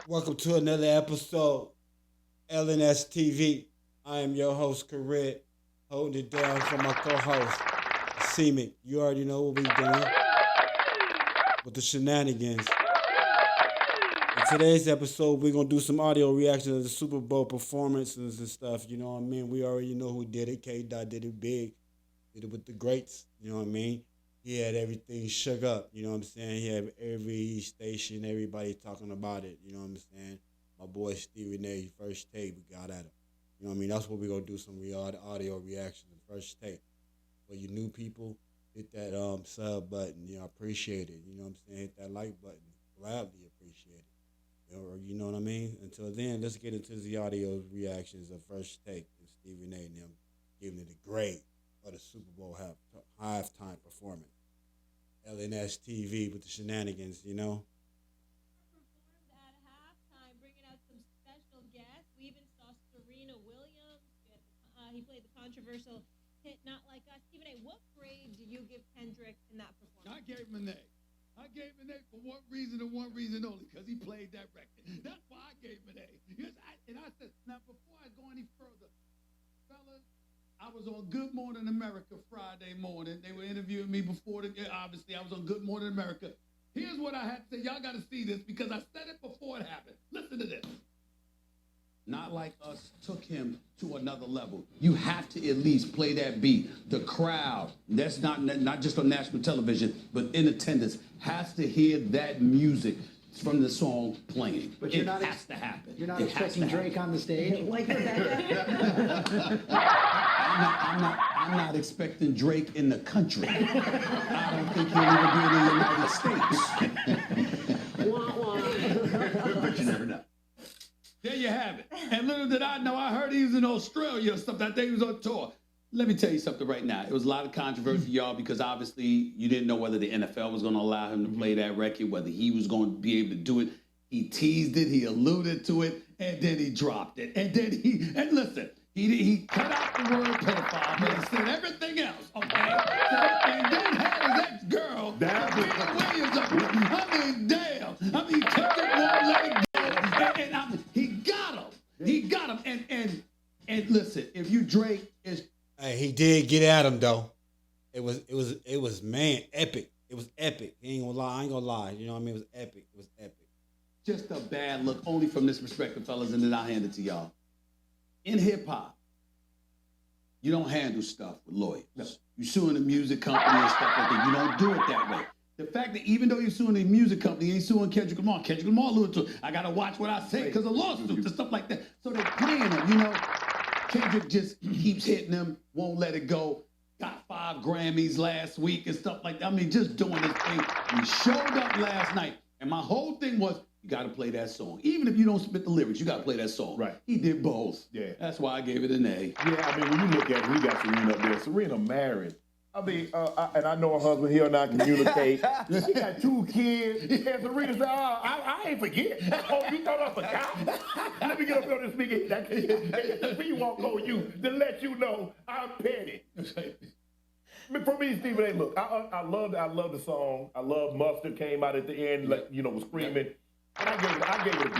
Welcome to another episode, LNS TV. I am your host, Kared, holding it down for my co-host, Seaman. You already know what we doing with the shenanigans. In today's episode, we're gonna do some audio reactions of the Super Bowl performances and stuff. You know what I mean? We already know who did it. K. Dot did it big, did it with the greats. You know what I mean? He had everything shook up. You know what I'm saying? He had every station, everybody talking about it. You know what I'm saying? My boy Stephen A. First take, we got at him. You know what I mean? That's what we're gonna do, some real audio reactions. First take. For you new people, hit that sub button. You know, I appreciate it. You know what I'm saying? Hit that like button. Gladly appreciate it. You know what I mean? Until then, let's get into the audio reactions of First Take and Stephen A. and them giving it a grade for the Super Bowl halftime performance. LNS TV with the shenanigans, you know? Performed at halftime, bringing out some special guests. We even saw Serena Williams. He played the controversial hit "Not Like Us." Stephen A., what grade do you give Kendrick in that performance? I gave him an A. I gave him an A for one reason and one reason only, because he played that record. That's why I gave him an A. And I said, now before I go any further, fellas, I was on Good Morning America Friday morning. They were interviewing me before obviously I was on Good Morning America. Here's what I had to say. Y'all got to see this because I said it before it happened. Listen to this. Not Like Us took him to another level. You have to at least play that beat. The crowd, that's not just on national television, but in attendance, has to hear that music from the song playing. But it has to happen. You're not It expecting has to Drake on the stage? Like Rebecca? I'm not expecting Drake in the country. I don't think he'll even be in the United States. Wah, wah. But you never know. There you have it. And little did I know, I heard he was in Australia or something. I think he was on tour. Let me tell you something right now. It was a lot of controversy, y'all, because obviously you didn't know whether the NFL was going to allow him to play that record, whether he was going to be able to do it. He teased it, he alluded to it, and then he dropped it. And then and listen, he cut out the word pedophile, but he said everything else, okay? And then had his ex-girl, Serena Williams, up there. I mean, damn. I mean, Kendrick won't let it go. He got him. He got him. And listen, if you Drake is. Hey, he did get at him though. It was man, epic. It was epic. He ain't gonna lie, I ain't gonna lie. You know what I mean? It was epic. It was epic. Just a bad look, only from this perspective, fellas, and then I'll hand it to y'all. In hip hop, you don't handle stuff with lawyers. No. You suing the music company and stuff like that. You don't do it that way. The fact that even though you're suing the music company, you ain't suing Kendrick Lamar. Kendrick Lamar alluded to it. I gotta watch what I say because of lawsuits and stuff like that. So they're playing him, you know. Kendrick just keeps hitting him, won't let it go. Got 5 Grammys last week and stuff like that. I mean, just doing this thing. He showed up last night, and my whole thing was, you got to play that song. Even if you don't spit the lyrics, you got to play that song. Right. He did both. Yeah. That's why I gave it an A. Yeah, I mean, when you look at it, we got Serena up there. Serena married. I mean, and I know her husband, he'll not communicate. She got 2 kids. And Serena said, I ain't forget. Oh, you thought I forgot? Let me get up on this speaker. He won't go you to let you know I'm petty. For me, Stephen A., look, I love the song. I love Mustard came out at the end, like, you know, was screaming. And I gave it a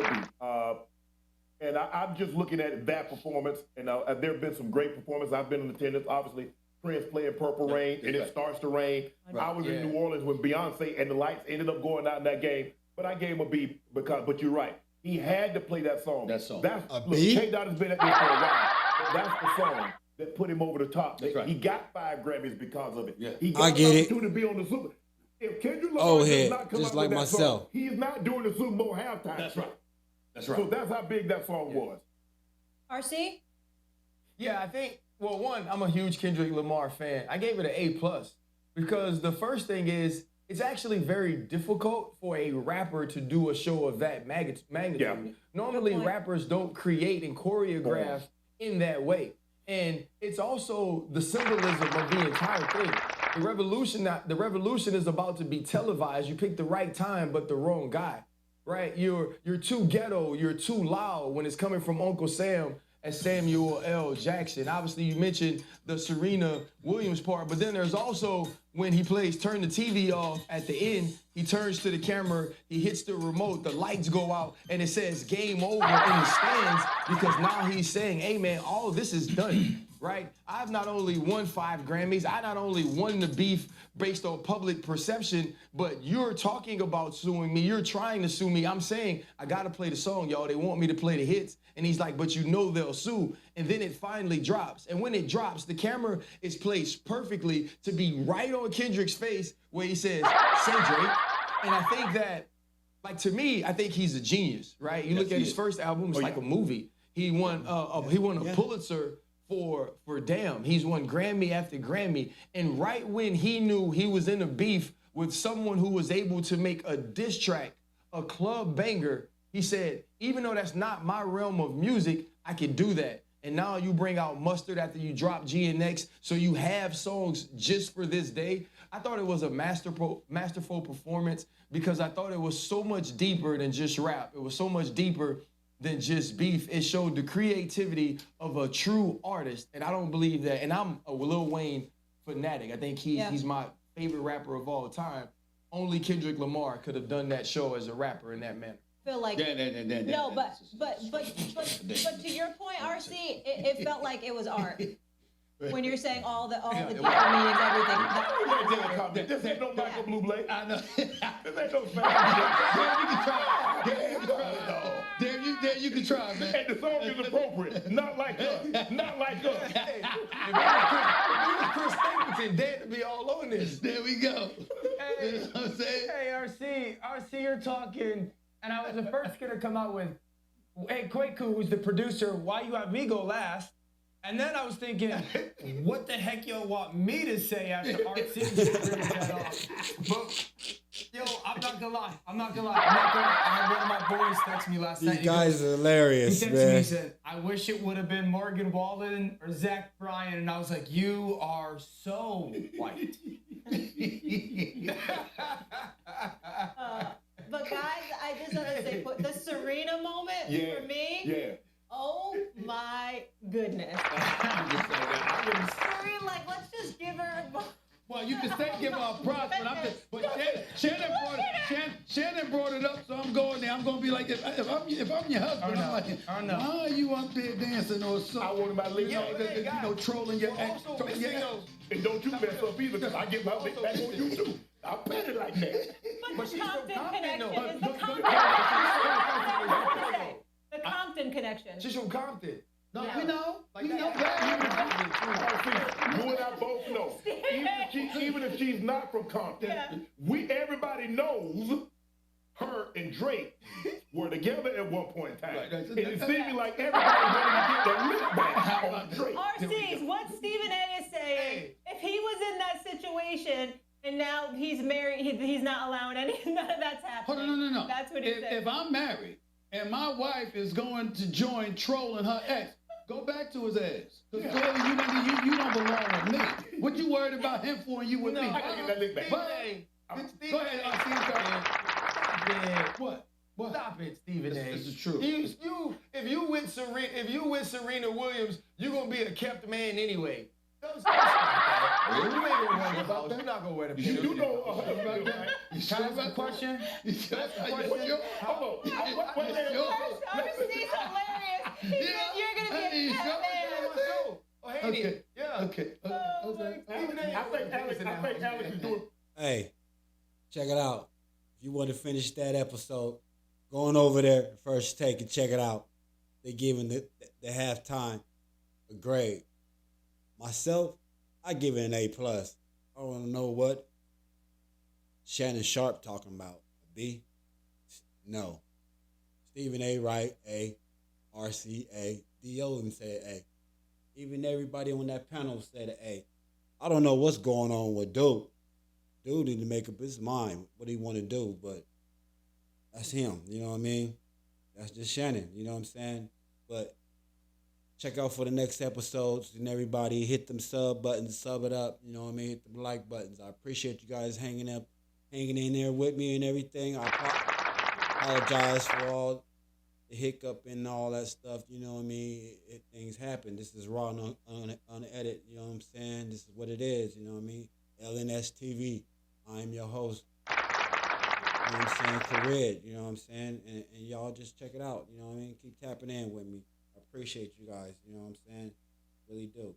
beat. And I'm just looking at that performance, and there have been some great performances. I've been in attendance, obviously. Prince playing Purple Rain, and it starts to rain. Right. I was in New Orleans when Beyonce and the lights ended up going out in that game, but I gave him a B but you're right. He had to play that song. That song. Look, K-Dot has been at this for a while. That's the song that put him over the top. Right. He got 5 Grammys because of it. Yeah. He got I get an it. opportunity to be on the Super. If Kendrick Lamar does not come just out like with that myself. song, he's not doing the Super Bowl halftime. That's right. That's right. So that's how big that song was. RC? Yeah, I think, well, one, I'm a huge Kendrick Lamar fan. I gave it an A+ because the first thing is it's actually very difficult for a rapper to do a show of that magnitude. Yeah. Normally, rappers don't create and choreograph in that way. And it's also the symbolism of the entire thing. The revolution is about to be televised. You picked the right time, but the wrong guy, right? You're too ghetto. You're too loud when it's coming from Uncle Sam and Samuel L. Jackson. Obviously, you mentioned the Serena Williams part, but then there's also when he plays Turn the TV Off at the end, he turns to the camera, he hits the remote, the lights go out, and it says game over in the stands because now he's saying, hey man, all of this is done, right? I've not only won 5 Grammys, I not only won the beef based on public perception, but you're talking about suing me, you're trying to sue me. I'm saying, I gotta play the song, y'all. They want me to play the hits. And he's like, but you know they'll sue. And then it finally drops. And when it drops, the camera is placed perfectly to be right on Kendrick's face where he says, say Drake. And I think that, like to me, I think he's a genius, right? You look at his first album, it's like a movie. He won a Pulitzer for Damn. He's won Grammy after Grammy. And right when he knew he was in a beef with someone who was able to make a diss track, a club banger, he said, even though that's not my realm of music, I can do that. And now you bring out Mustard after you drop GNX, so you have songs just for this day. I thought it was a masterful performance because I thought it was so much deeper than just rap. It was so much deeper than just beef. It showed the creativity of a true artist, and I don't believe that. And I'm a Lil Wayne fanatic. I think he's my favorite rapper of all time. Only Kendrick Lamar could have done that show as a rapper in that manner. Feel like no, but to your point, RC, it felt like it was art. When you're saying all the deeper meanings, everything. This ain't no Michael Bublé. I know. This ain't no There you can try, man. And the song is appropriate. Not like us. Not like us. Hey, if it was Chris Stapleton, dead to be all on this. There we go. Hey, You know what I'm saying? hey, RC, you're talking, and I was the first gonna come out with, hey, Kwaku, who's the producer, why you have me go last? And then I was thinking, what the heck y'all want me to say after RC just ripped that off? But, yo, I'm not gonna lie. I had one of my boys text me last night. You guys are hilarious, he texted me, man. he said, I wish it would have been Morgan Wallen or Zach Bryan. And I was like, you are so white. But guys, I just want to say, the Serena moment for me. Yeah. Oh my goodness. Serena, like, let's just give her. Well, you can say give her a props, but Shannon brought it up, so I'm going there. I'm going to be like, if I'm your husband, I'm like, why are you up there dancing or something? I want my lip Trolling your ex. And don't you mess up either, because I get my lick back on you too. I bet it like that. But the Compton connection is the Compton. The Compton connection. She's from Compton. No, Yeah. we know. Like We know. You and I both know. Even if she's not from Compton, everybody knows her and Drake were together at one point in time. Right. And it seemed like everybody wanted to get their lick back on Drake. RC's, what Stephen A is saying, if he was in that situation and now he's married, he's not allowing none of that's happening. Hold on, no. That's what he said. If I'm married and my wife is going to join trolling her ex, go back to his ass. Because clearly you don't belong with me. What you worried about him for and you with me? I can get that lick back. Go ahead, What? Stop it, Stephen A. This is true. If you with Serena Williams, you're gonna be a kept man anyway. Don't stop that. You ain't gonna wear the house. You're not gonna wear the pants. You know about that. Can I ask a question? RC's hilarious. You're going to be a cat man. Okay. Yeah. Okay. I think Alex is doing. Hey, check it out. If you want to finish that episode, going over there, first take and check it out. They giving the halftime a grade. Myself, I give it an A+. I want to know what Shannon Sharp talking about. A B? No. Stephen A. Wright, A. RC, A. D.O. even said A. Even everybody on that panel said an A. I don't know what's going on with Dude. Dude need to make up his mind what he want to do, but that's him. You know what I mean? That's just Shannon. You know what I'm saying? But check out for the next episodes, and everybody hit them sub buttons, sub it up. You know what I mean? Hit the like buttons. I appreciate you guys hanging in there with me and everything. I apologize for all the hiccup and all that stuff. You know what I mean? Things happen. This is raw and unedited. You know what I'm saying? This is what it is. You know what I mean? LNS TV. I'm your host. You know what I'm saying? Career, you know what I'm saying? And y'all just check it out. You know what I mean? Keep tapping in with me. I appreciate you guys. You know what I'm saying? Really do.